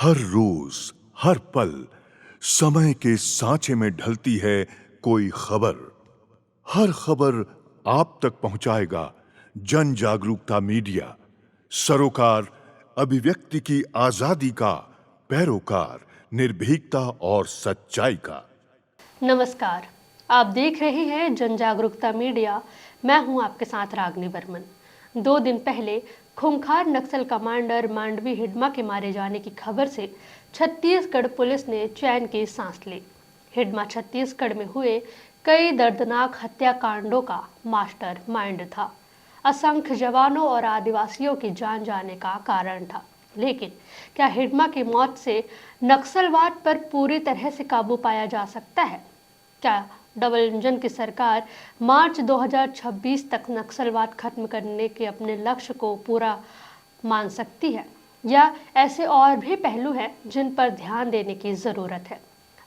हर रोज, हर पल समय के सांचे में ढलती है कोई खबर। हर खबर आप तक पहुंचाएगा जन जागरूकता मीडिया, सरोकार अभिव्यक्ति की आजादी का, पैरोकार निर्भीकता और सच्चाई का। नमस्कार, आप देख रहे हैं जन जागरूकता मीडिया। मैं हूं आपके साथ रागनी बर्मन। 2 दिन पहले खूंखार नक्सल कमांडर मांडवी हिडमा के मारे जाने की खबर से छत्तीसगढ़ पुलिस ने चैन की सांस ली। हिडमा छत्तीसगढ़ में हुए कई दर्दनाक हत्याकांडों का मास्टर माइंड था। असंख्य जवानों और आदिवासियों की जान जाने का कारण था। लेकिन क्या हिडमा की मौत से नक्सलवाद पर पूरी तरह से काबू पाया जा सकता है? क्या डबल इंजन की सरकार मार्च 2026 तक नक्सलवाद खत्म करने के अपने लक्ष्य को पूरा मान सकती है, या ऐसे और भी पहलू हैं जिन पर ध्यान देने की जरूरत है?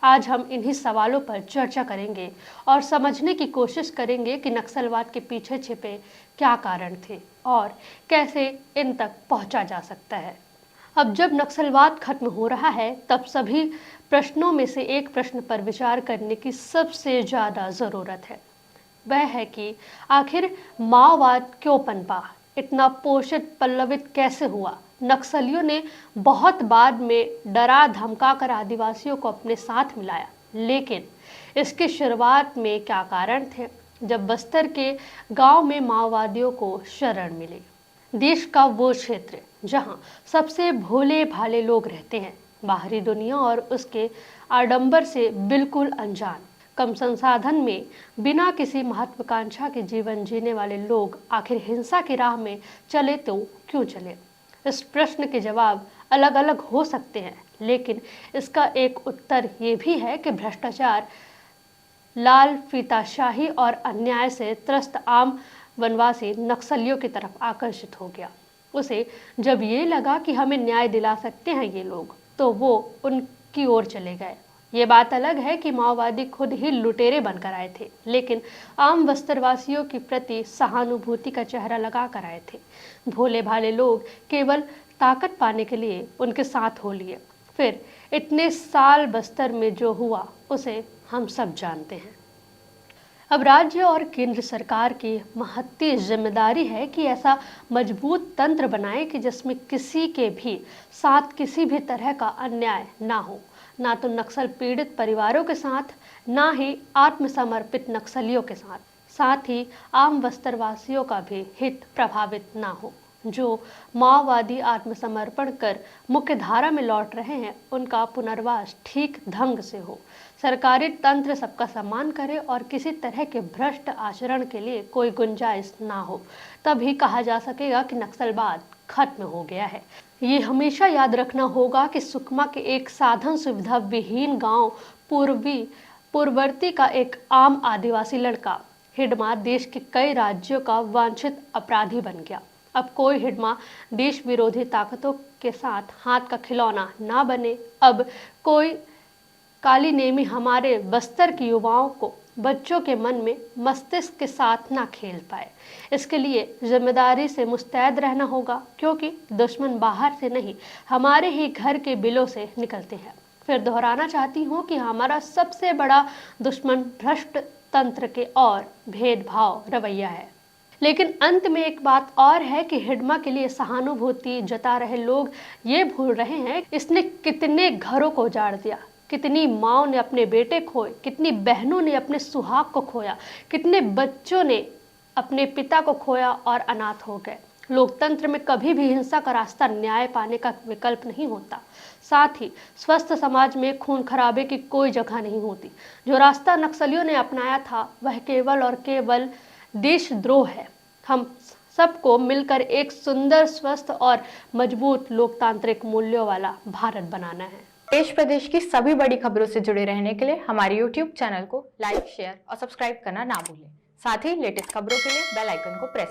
आज हम इन्हीं सवालों पर चर्चा करेंगे और समझने की कोशिश करेंगे कि नक्सलवाद के पीछे छिपे क्या कारण थे और कैसे इन तक पहुंचा जा सकता है। अब जब नक्सलवाद खत्म हो रहा है, तब सभी प्रश्नों में से एक प्रश्न पर विचार करने की सबसे ज़्यादा ज़रूरत है। वह है कि आखिर माओवाद क्यों पनपा, इतना पोषित पल्लवित कैसे हुआ? नक्सलियों ने बहुत बाद में डरा धमका कर आदिवासियों को अपने साथ मिलाया, लेकिन इसकी शुरुआत में क्या कारण थे जब बस्तर के गांव में माओवादियों को शरण मिली? देश का वो क्षेत्र जहां सबसे भोले भाले लोग रहते हैं, बाहरी दुनिया और उसके आडंबर से बिल्कुल अनजान, कम संसाधन में बिना किसी महत्वाकांक्षा के जीवन जीने वाले लोग आखिर हिंसा की राह में चले तो क्यों चले? इस प्रश्न के जवाब अलग अलग हो सकते हैं, लेकिन इसका एक उत्तर ये भी है कि भ्रष्टाचार, लाल फीताशाही और अन्याय से त्रस्त आम वनवासी नक्सलियों की तरफ आकर्षित हो गया। उसे जब ये लगा कि हमें न्याय दिला सकते हैं ये लोग, तो वो उनकी ओर चले गए। ये बात अलग है कि माओवादी खुद ही लुटेरे बनकर आए थे, लेकिन आम बस्तरवासियों के प्रति सहानुभूति का चेहरा लगा कर आए थे। भोले भाले लोग केवल ताकत पाने के लिए उनके साथ हो लिए। फिर इतने साल बस्तर में जो हुआ उसे हम सब जानते हैं। अब राज्य और केंद्र सरकार की महत्ती जिम्मेदारी है कि ऐसा मजबूत तंत्र बनाए कि जिसमें किसी के भी साथ किसी भी तरह का अन्याय ना हो, ना तो नक्सल पीड़ित परिवारों के साथ, ना ही आत्मसमर्पित नक्सलियों के साथ ही आम बस्तरवासियों का भी हित प्रभावित ना हो। जो माओवादी आत्मसमर्पण कर मुख्य धारा में लौट रहे हैं, उनका पुनर्वास ठीक ढंग से हो, सरकारी तंत्र सबका सम्मान करे और किसी तरह के भ्रष्ट आचरण के लिए कोई गुंजाइश ना हो, तभी कहा जा सकेगा कि नक्सलवाद खत्म हो गया है। ये हमेशा याद रखना होगा कि सुकमा के एक साधन सुविधा विहीन गांव पूर्ववर्ती का एक आम आदिवासी लड़का हिडमा देश के कई राज्यों का वांछित अपराधी बन गया। अब कोई हिडमा देश विरोधी ताकतों के साथ हाथ का खिलौना ना बने। अब कोई काली नेमी हमारे बस्तर के युवाओं को बच्चों के मन में मस्तिष्क के साथ ना खेल पाए। इसके लिए जिम्मेदारी से मुस्तैद रहना होगा, क्योंकि दुश्मन बाहर से नहीं, हमारे ही घर के बिलों से निकलते हैं। फिर दोहराना चाहती हूँ कि हमारा सबसे बड़ा दुश्मन भ्रष्ट तंत्र के और भेदभाव रवैया है। लेकिन अंत में एक बात और है कि हिडमा के लिए सहानुभूति जता रहे लोग ये भूल रहे हैं इसने कितने घरों को उजाड़ दिया, कितनी माओ ने अपने बेटे खोए, कितनी बहनों ने अपने सुहाग को खोया, कितने बच्चों ने अपने पिता को खोया और अनाथ हो गए। लोकतंत्र में कभी भी हिंसा का रास्ता न्याय पाने का विकल्प नहीं होता। साथ ही स्वस्थ समाज में खून खराबे की कोई जगह नहीं होती। जो रास्ता नक्सलियों ने अपनाया था वह केवल और केवल देशद्रोह है। हम सबको मिलकर एक सुंदर, स्वस्थ और मजबूत लोकतांत्रिक मूल्यों वाला भारत बनाना है। देश प्रदेश की सभी बड़ी खबरों से जुड़े रहने के लिए हमारे YouTube चैनल को लाइक, शेयर और सब्सक्राइब करना ना भूलें। साथ ही लेटेस्ट खबरों के लिए बेल आइकन को प्रेस